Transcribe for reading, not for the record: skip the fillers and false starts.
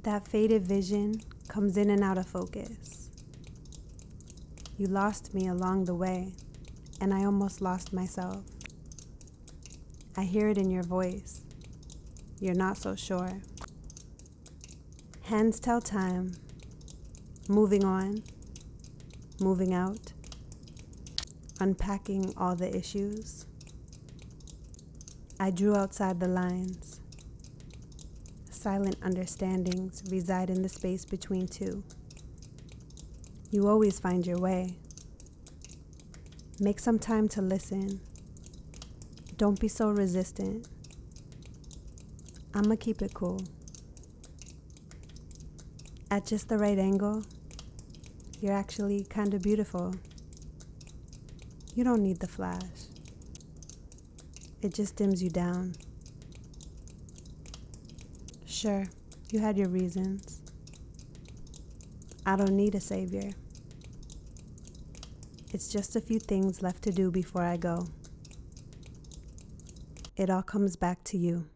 That faded vision comes in and out of focus. You lost me along the way, and I almost lost myself. I hear it in your voice. You're not so sure. Hands tell time. Moving on, moving out, unpacking all the issues. I drew outside the lines. Silent understandings reside in the space between two. You always find your way. Make some time to listen. Don't be so resistant. I'ma keep it cool. At just the right angle, you're actually kinda beautiful. You don't need the flash. It just dims you down. Sure, you had your reasons. I don't need a savior. It's just a few things left to do before I go. It all comes back to you.